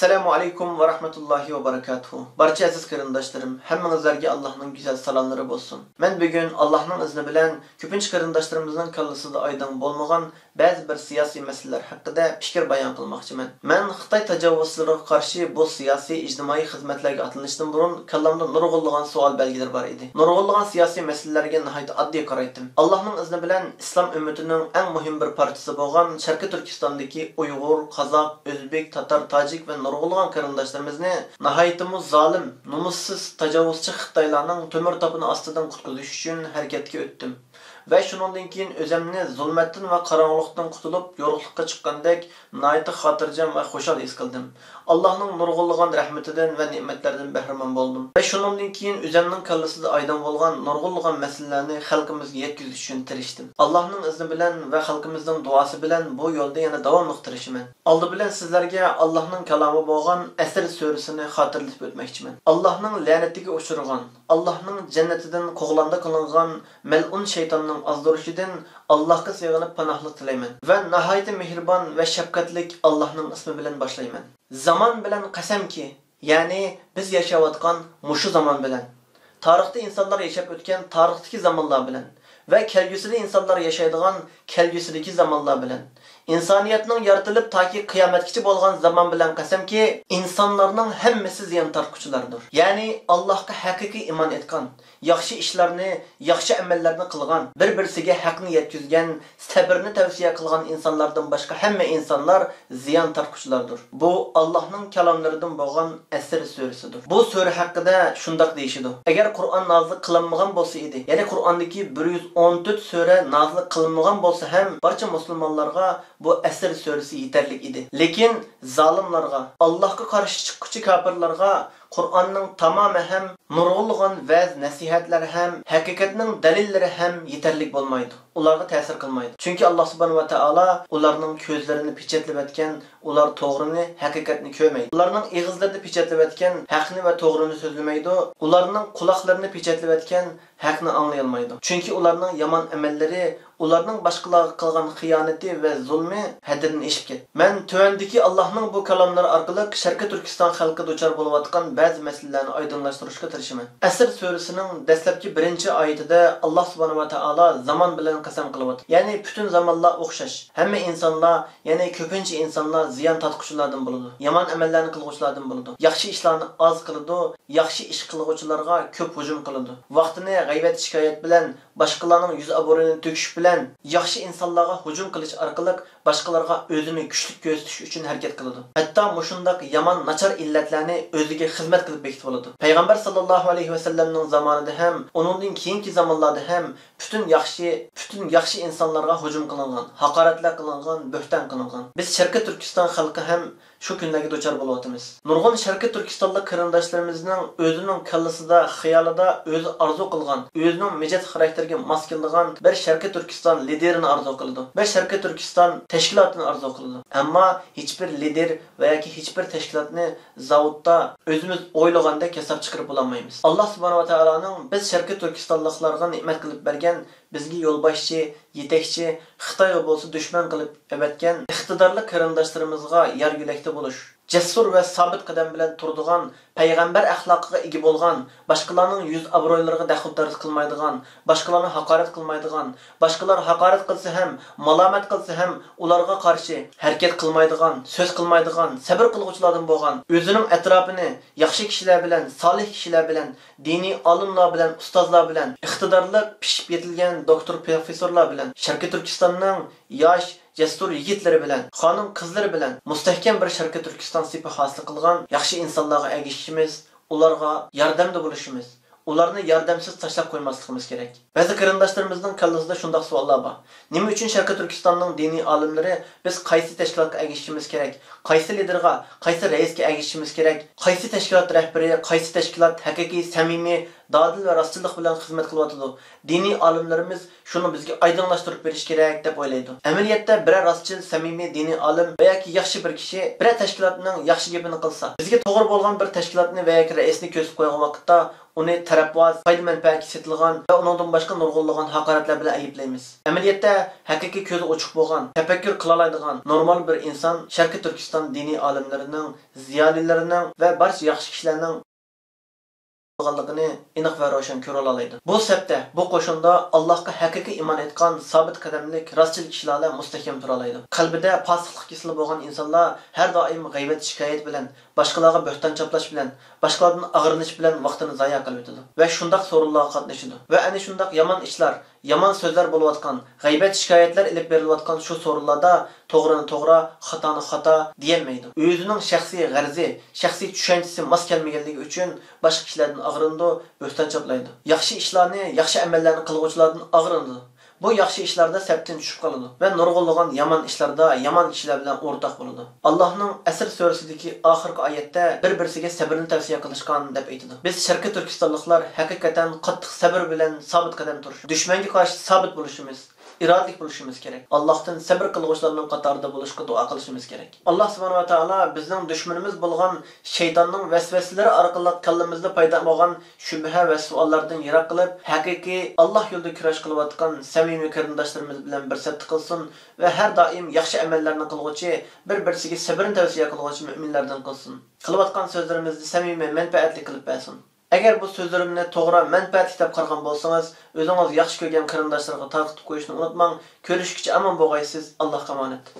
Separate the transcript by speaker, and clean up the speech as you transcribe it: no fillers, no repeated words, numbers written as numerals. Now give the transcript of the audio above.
Speaker 1: Assalamu alaikum ve rahmetullahi ve barakatuhu. Barcha aziz qarindoshlarım, hammangizlarga Allohning güzel salamlari bo'lsin. Men bugun Allohning izni bilan ko'pincha qarindoshlarimizning kallasida oydin bo'lmagan ba'zi bir siyosiy masalalar haqida fikr bayon qilmoqchiman. Men Xitoy tajovuzlariga qarshi bu siyosiy ijtimoiy xizmatlarga atlanishdan burun kallamda nurg'unlagan savol belgilar bor edi. Nurg'unlagan siyosiy masalalarga nihoyat oddiy qaraydim. Allohning izni bilan islom ummatining eng muhim bir partiyasi bo'lgan Sharqiy Turkistondagi Uyg'ur, Qozoq, O'zbek, Tatar, Tojik va nurg'unlagan qarindoshlarimizni nihoyatimiz zolim, numussiz tajovuzchi Xitoylarning temir topini ostidan qutqizish uchun harakatga o'tdim. Ve shundan keyin o'zimni zulmatdan va qorong'ulikdan qutulib yorug'likka chiqqandek nihoyat xotirjam va xushal his qildim. Allohning nurg'unlagan rahmatidan va ne'matlaridan bahramand bo'ldim. Ve shundan keyin o'zimning kallasida oydin bo'lgan nurg'unlagan masalalarni xalqimizga yetkazish uchun tirishdim. Allohning izni bilan va xalqimizning duosi bilan bu yo'lda yana davomli tirishman. Oldi bilan sizlarga Allohning kalomi bo'lgan Asr surasini xotirlatib o'tmoqchiman. Allohning la'natiga uchragan, Allohning jannatidan qo'g'landa qilingan mal'un shaytonning azdurishidan Allohga sig'inib panohlik tilayman va nihoyat mehribon va shafqatli Allohning ismi bilan boshlayman. Zaman bilan qasamki, ya'ni biz yashayotgan mushu zaman bilan, tarixda insonlar yashab o'tgan tarixdagi zamonlar bilan va kelgusida insonlar yashaydigan kelgusidagi zamonlar bilan, insoniyatning yaratilib toki qiyomatgacha bo'lgan zaman bilan qasamki, insonlarning hammasi ziyon tortquchilardir. Ya'ni Allohga haqiqiy iymon etgan, yaxshi ishlarni, yaxshi amallarni qilgan, bir-birsiga haqni yetkazgan, sabrni tavsiya qilgan insonlardan boshqa hamma insonlar ziyon tortquchilardir. Bu Allohning kalomlaridan bo'lgan Asr surasidir. Bu sura haqida shundoq deyishidi. Agar Qur'on nozil qilinmagan bo'lsa edi, ya'ni Qur'ondagi 114 sura nozil qilinmagan bo'lsa ham barcha musulmonlarga bu Asr surasi yetarli edi. Lekin zolimlarga, Allohga qarshi chiquvchi kafirlarga Qur'onning tamomi ham nurg'unlagan va'z nasihatlar ham haqiqatning dalillari ham yetarli bo'lmaydi. Ularga ta'sir qilmaydi. Chunki Alloh subhanahu va taolo ularning ko'zlarini pichatlab etgan, ular to'g'rini, haqiqatni ko'rmaydi. Ularning og'izlarini pichatlab etgan, haqni va to'g'rini so'zlamaydi. Ularning quloqlarini pichatlab etgan, haqni anglay olmaydi. Chunki ularning yomon amallari, ularning boshqalarga qilgan xiyonati va zulmi haddidan oshib ketdi. Men tuvandagi Allohning bu kalomlari orqali Sharqiy Turkiston xalqi duchor bo'layotgan ba'zi masalalarni oydinlashtirishga tirishaman. Asr surasining dastlabki 1-oyatida Alloh subhanahu va taolo zamon bilan qasam qilyapti. Ya'ni butun zamonlar o'xshash. Hamma insonlar, ya'ni ko'pincha insonlar ziyon tortquchilardan bo'ladi. Yomon amallarni qilguvchilardan bo'ladi. Yaxshi ishlarni oz qiladi, yaxshi ish qilguvchilarga ko'p hujum qiladi. Vaqtini g'aybat shikoyat bilan, boshqalarning yuz obro'yini to'kish bilan, yaxshi insonlarga hujum qilish orqali boshqalarga o'zini kuchli ko'rsatish uchun harakat qiladi. Hatto mushundaq yomon nachar illatlarni o'ziga xizmat qilib bekitib oladi. Payg'ambar sallallohu alayhi va sallamning zamonida ham, uningdan keyingi zamonlarda ham butun yaxshi insonlarga hujum qilingan, haqoratlar qilingan, bo'hton qilingan. Biz Sharqiy Turkiston xalqi ham shu kunlarga duchor bo'layotimiz. Nurg'un Sharqiy Turkistonlik qarindoshlarimizning o'zining kallasida, xayolida o'zi arzu qilgan, o'zining mijat xarakteriga mos keladigan bir Sharqiy Turkiston liderini arzu qildi. Bir Sharqiy Turkiston tashkilotini arzu qildi. Ammo hech bir lider va yoki hech bir tashkilotni zavodda o'zimiz o'ylagandek yasab chiqarib olmaymiz. Alloh subhanahu va taoloning biz Sharqiy Turkistonliklarga ne'mat qilib bergan, bizga yo'lboshchi, yetakchi, Xitoyga bo'lsa dushman qilib abatgan iqtidorli qarindoshlarimizga yer yo'lakda bo'lish, jasur va sabit qadam bilan turadigan, payg'ambar axloqiga ega bo'lgan, boshqalarning yuz obro'ylariga daxldorlik qilmaydigan, boshqalarni haqorat qilmaydigan, boshqalar haqorat qilsa ham, malomat qilsa ham ularga qarshi harakat qilmaydigan, so'z qilmaydigan, sabr qilguvchilardan bo'lgan, o'zining atrofini yaxshi kishilar bilan, solih kishilar bilan, diniy olimlar bilan, ustozlar bilan, iqtidorli pishib yetilgan doktor, professorlar bilan, Sharqiy Turkistonning yosh jasur yigitlari bilan, xonim qizlari bilan mustahkam bir Sharqiy Turkiston sifa hosil qilgan yaxshi insonlarga ergashishimiz, ularga yordamda bo'lishimiz, ularni yordamsiz tashlab qo'ymasligimiz kerak. Ba'zi qarindoshlarimizning kallasida shunday savollar bor. Nima uchun Sharqiy Turkistonning diniy olimlari biz qaysi tashkilotga ergashishimiz kerak? Qaysi liderga, qaysi raisga ergashishimiz kerak? Qaysi tashkilot rahbari, qaysi tashkilot haqiqiy, samimiy, dadil ve rastçılık bilen hizmet kılıyordu. Dini alimlerimiz şunu bizge aydınlaştırıp beriş gerek dep oylaydı. Ameliyatda birer rastçıl, samimiy dini alim veya ki yaxshi bir kishi birer tashkilotning yaxshi gapini qilsa, bizga to'g'ri bo'lgan bir tashkilotni veya ki raisni ko'rsatib qo'ygan vaqtda uni tarafvoz, foyda manfaatga setilgan va undan boshqa nurg'unlagan haqoratlar bilan ayblaymiz. Amaliyotda haqiqiy ko'zi ochiq bo'lgan, tafakkur qila oladigan normal bir inson Sharqiy Turkiston diniy olimlarining, ziyolilarining va barcha yaxshi kishilarning bo'lganligini aniq va ro'shan ko'ra oladi. Bu sababda bu qo'shinda Allohga haqiqiy iymon etgan, sabit qadamlik, rostchil kishilar mustahkam tura oladi. Qalbida fosiqlik kisli bo'lgan insonlar har doim g'aybat shikoyat bilan, boshqalarga bo'xton chaplash bilan, boshqalardan ag'rinish bilan vaqtini zoya qilib o'tadi va shundaq so'rovlarga qatnashadi. Va ana shundaq yomon ishlar, yomon so'zlar bo'layotgan, g'aybat shikoyatlar ilib berilayotgan shu so'rovlarda to'g'rini to'g'ri, xatoni xato deyolmaydi. O'zining shaxsiy g'arzi, shaxsiy tushunchasi mos kelmaganligi uchun boshqa kishilardan ag'rindi, bo'xton chaplaydi. Yaxshi ishlarni, yaxshi amallarni qilguvchilardan ag'rindi. Bu yaxshi ishlarda sabtdan tushib qoladi va nurg'unlagan yomon ishlarda yomon kishilar bilan o'rtoq bo'ladi. Allohning Asr surasidagi oxirgi oyatda bir-birsiga sabrni tavsiya qilishgan deb aytadi. Biz Sharqiy Turkistonliklar haqiqatan qattiq sabr bilan sabit qadam turish, dushmanga qarshi sabit bo'lishimiz, irodalik bo'lishimiz kerak. Allohdan sabr qilguvchilarning qatorida bo'lishga duo qilishimiz kerak. Alloh subhanahu va taolo bizning dushmanimiz bo'lgan shaytonning vasvasalari orqali kallamizda paydo bo'lgan shubha va savollardan yiroq qilib, haqiqiy Alloh yo'lida kurash qilayotgan samimiy qarindoshlarimiz bilan bir safda qilsin va har doim yaxshi amallarni qilguvchi, bir-birsiga sabrni tavsiya qilguvchi mu'minlardan qilsin. Qilayotgan so'zlarimizni samimiy, manfaatli qilib bersin. Agar bu so'zlarimni to'g'ri manfaatli deb qaragan bo'lsangiz, o'zingiz yaxshi ko'rgan qarindoshlarga tarqatib qo'yishni unutmang. Ko'rishguncha omon bo'lg'aysiz. Allohga omonat.